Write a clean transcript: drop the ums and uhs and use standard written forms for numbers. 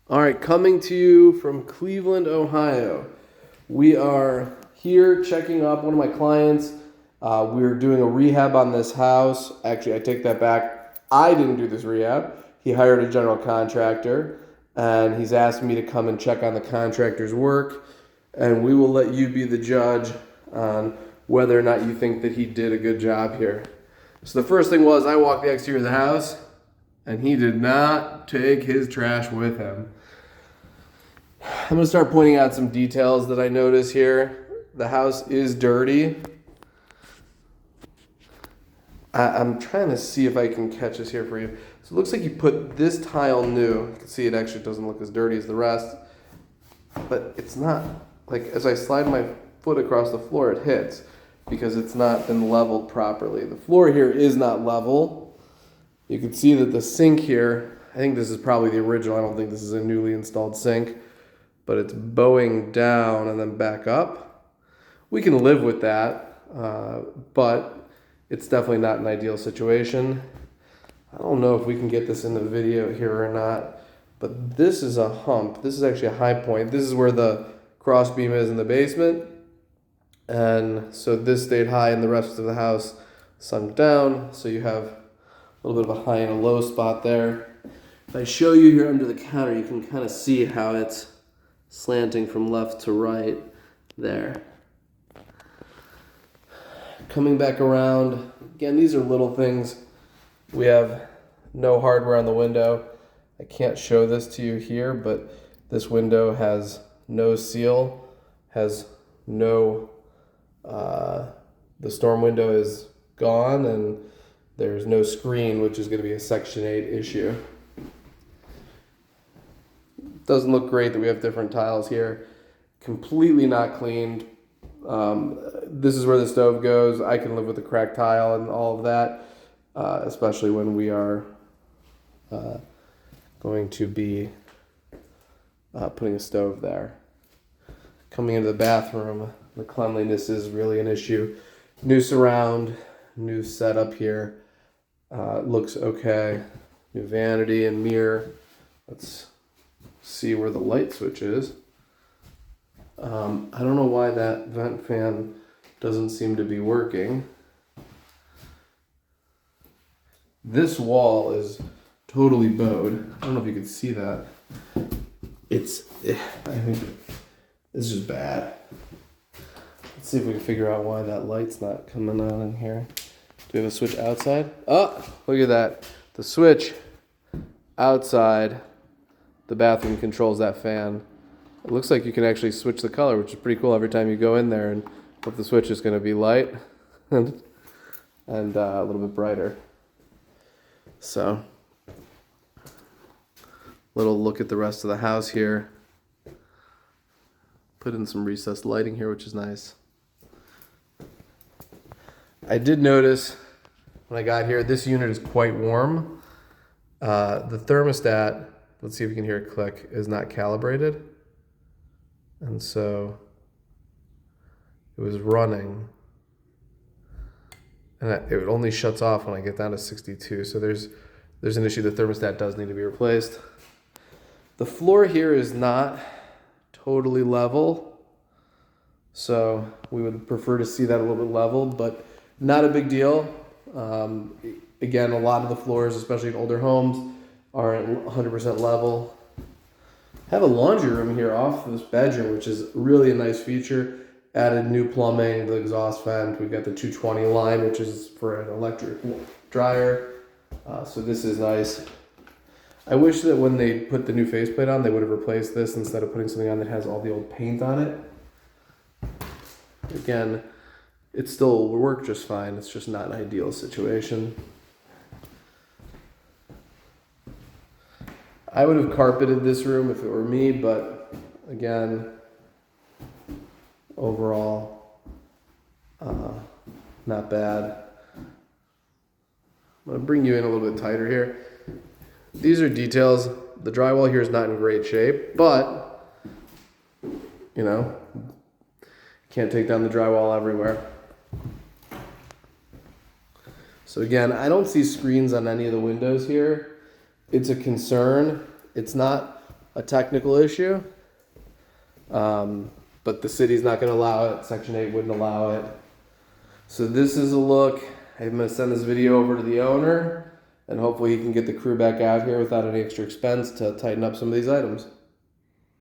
All right, coming to you from Cleveland, Ohio. We are here checking up one of my clients. We're doing a rehab on this house. Actually, I take that back. I didn't do this rehab. He hired a general contractor, and he's asked me to come and check on the contractor's work, and we will let you be the judge on whether or not you think that he did a good job here. So the first thing was I walked the exterior of the house, and he did not take his trash with him. I'm going to start pointing out some details that I notice here. The house is dirty. I'm trying to see if I can catch this here for you. So it looks like you put this tile new. You can see it actually doesn't look as dirty as the rest. But it's not, like as I slide my foot across the floor, it hits because it's not been leveled properly. The floor here is not level. You can see that the sink here, I think this is probably the original. I don't think this is a newly installed sink. But it's bowing down and then back up. We can live with that, but it's definitely not an ideal situation. I don't know if we can get this in the video here or not, but this is a hump. This is actually a high point. This is where the cross beam is in the basement. And so this stayed high and the rest of the house sunk down. So you have a little bit of a high and a low spot there. If I show you here under the counter, you can kind of see how it's slanting from left to right there. Coming back around, again, these are little things. We have no hardware on the window. I can't show this to you here, but this window has no seal, has no, the storm window is gone, and there's no screen, which is going to be a Section 8 issue. Doesn't look great that we have different tiles here. Completely not cleaned. This is where the stove goes. I can live with the cracked tile and all of that, especially when we are going to be putting a stove there. Coming into the bathroom, the cleanliness is really an issue. New surround, new setup here. Looks okay. New vanity and mirror. Let's see where the light switch is. I don't know why that vent fan doesn't seem to be working. This wall is totally bowed. I don't know if you can see that. I think this is bad. Let's see if we can figure out why that light's not coming on in here. Do we have a switch outside? Oh, look at that. The switch outside the bathroom controls that fan. It looks like you can actually switch the color, which is pretty cool every time you go in there, and hope the switch is going to be light and a little bit brighter. So, little look at the rest of the house here. Put in some recessed lighting here, which is nice. I did notice when I got here, this unit is quite warm. The thermostat, let's see if you can hear it click, is not calibrated. And so it was running. And it only shuts off when I get down to 62. So there's an issue. The thermostat does need to be replaced. The floor here is not totally level. So we would prefer to see that a little bit level, but not a big deal. Again, a lot of the floors, especially in older homes, aren't 100% level. Have a laundry room here off this bedroom, which is really a nice feature. Added new plumbing, the exhaust vent. We've got the 220 line, which is for an electric dryer. So this is nice. I wish that when they put the new faceplate on, they would have replaced this instead of putting something on that has all the old paint on it. Again, it still will work just fine. It's just not an ideal situation. I would have carpeted this room if it were me, but again, overall, not bad. I'm going to bring you in a little bit tighter here. These are details. The drywall here is not in great shape, but, you know, can't take down the drywall everywhere. So again, I don't see screens on any of the windows here. It's a concern. It's not a technical issue. But the city's not going to allow it. Section 8 wouldn't allow it. So this is a look. I'm going to send this video over to the owner, and hopefully he can get the crew back out here without any extra expense to tighten up some of these items.